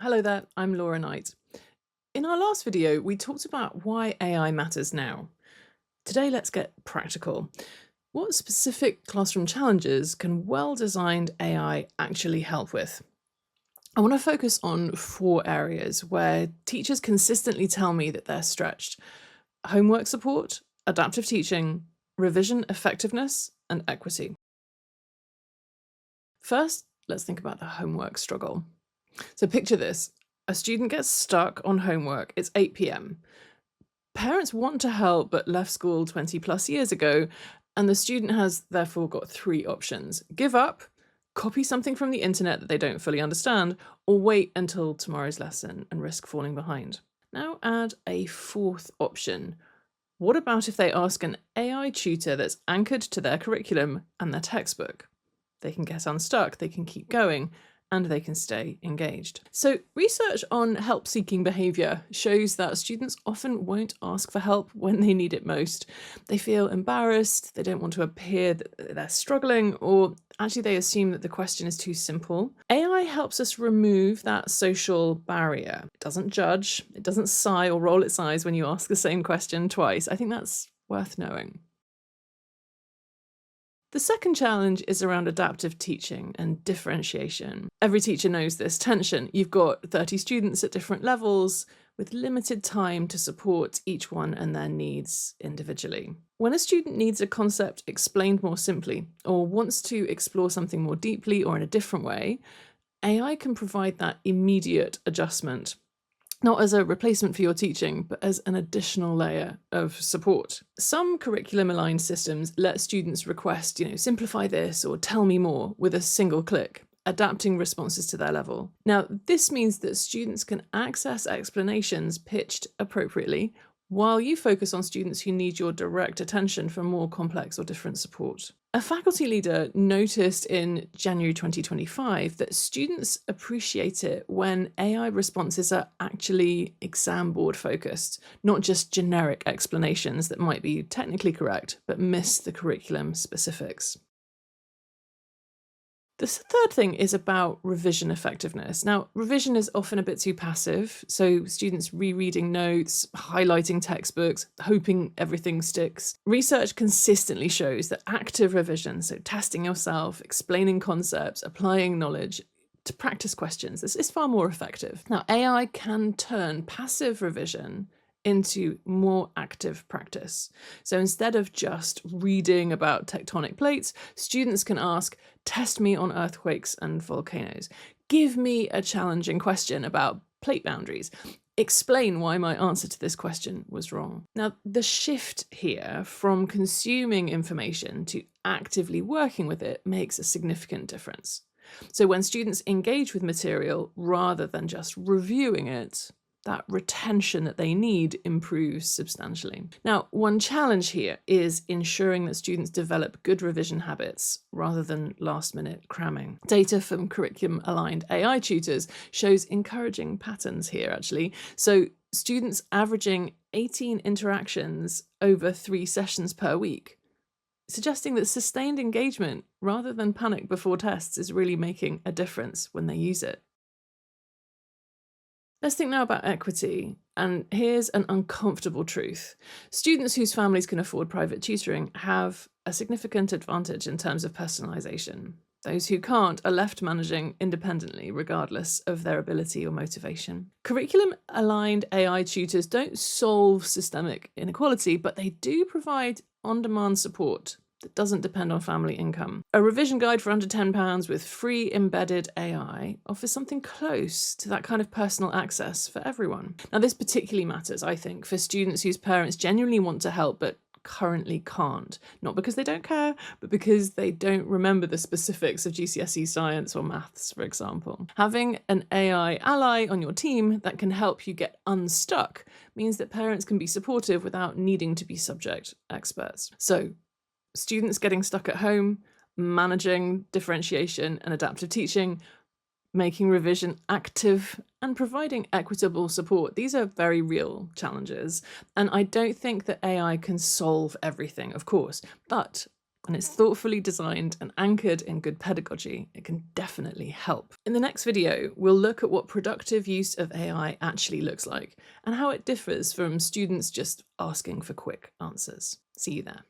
Hello there, I'm Laura Knight. In our last video, we talked about why AI matters now. Today, let's get practical. What specific classroom challenges can well-designed AI actually help with? I want to focus on 4 areas where teachers consistently tell me that they're stretched: homework support, adaptive teaching, revision effectiveness, and equity. First, let's think about the homework struggle. So picture this. A student gets stuck on homework. It's 8 p.m. Parents want to help but left school 20 plus years ago, and the student has therefore got 3 options: give up, copy something from the internet that they don't fully understand, or wait until tomorrow's lesson and risk falling behind. Now add a 4th option. What about if they ask an AI tutor that's anchored to their curriculum and their textbook? They can get unstuck, they can keep going, and they can stay engaged. So research on help-seeking behaviour shows that students often won't ask for help when they need it most. They feel embarrassed, they don't want to appear that they're struggling, or actually they assume that the question is too simple. AI helps us remove that social barrier. It doesn't judge, it doesn't sigh or roll its eyes when you ask the same question twice. I think that's worth knowing. The second challenge is around adaptive teaching and differentiation. Every teacher knows this tension. You've got 30 students at different levels with limited time to support each one and their needs individually. When a student needs a concept explained more simply or wants to explore something more deeply or in a different way, AI can provide that immediate adjustment, not as a replacement for your teaching, but as an additional layer of support. Some curriculum-aligned systems let students request, simplify this or tell me more with a single click, adapting responses to their level. Now, this means that students can access explanations pitched appropriately while you focus on students who need your direct attention for more complex or different support. A faculty leader noticed in January 2025 that students appreciate it when AI responses are actually exam board focused, not just generic explanations that might be technically correct but miss the curriculum specifics. The third thing is about revision effectiveness. Now, revision is often a bit too passive, so students rereading notes, highlighting textbooks, hoping everything sticks. Research consistently shows that active revision, so testing yourself, explaining concepts, applying knowledge to practice questions, this is far more effective. Now, AI can turn passive revision into more active practice. So instead of just reading about tectonic plates, students can ask, test me on earthquakes and volcanoes. Give me a challenging question about plate boundaries. Explain why my answer to this question was wrong. Now, the shift here from consuming information to actively working with it makes a significant difference. So when students engage with material rather than just reviewing it, that retention that they need improves substantially. Now, one challenge here is ensuring that students develop good revision habits rather than last-minute cramming. Data from curriculum-aligned AI tutors shows encouraging patterns here, actually. So students averaging 18 interactions over 3 sessions per week, suggesting that sustained engagement rather than panic before tests is really making a difference when they use it. Let's think now about equity. And here's an uncomfortable truth. Students whose families can afford private tutoring have a significant advantage in terms of personalisation. Those who can't are left managing independently, regardless of their ability or motivation. Curriculum-aligned AI tutors don't solve systemic inequality, but they do provide on-demand support that doesn't depend on family income. A revision guide for under £10 with free embedded AI offers something close to that kind of personal access for everyone. Now, this particularly matters, I think, for students whose parents genuinely want to help but currently can't. Not because they don't care, but because they don't remember the specifics of GCSE science or maths, for example. Having an AI ally on your team that can help you get unstuck means that parents can be supportive without needing to be subject experts. So, students getting stuck at home, managing differentiation and adaptive teaching, making revision active, and providing equitable support. These are very real challenges. And I don't think that AI can solve everything, of course, but When it's thoughtfully designed and anchored in good pedagogy, it can definitely help. In the next video, we'll look at what productive use of AI actually looks like and how it differs from students just asking for quick answers. See you there.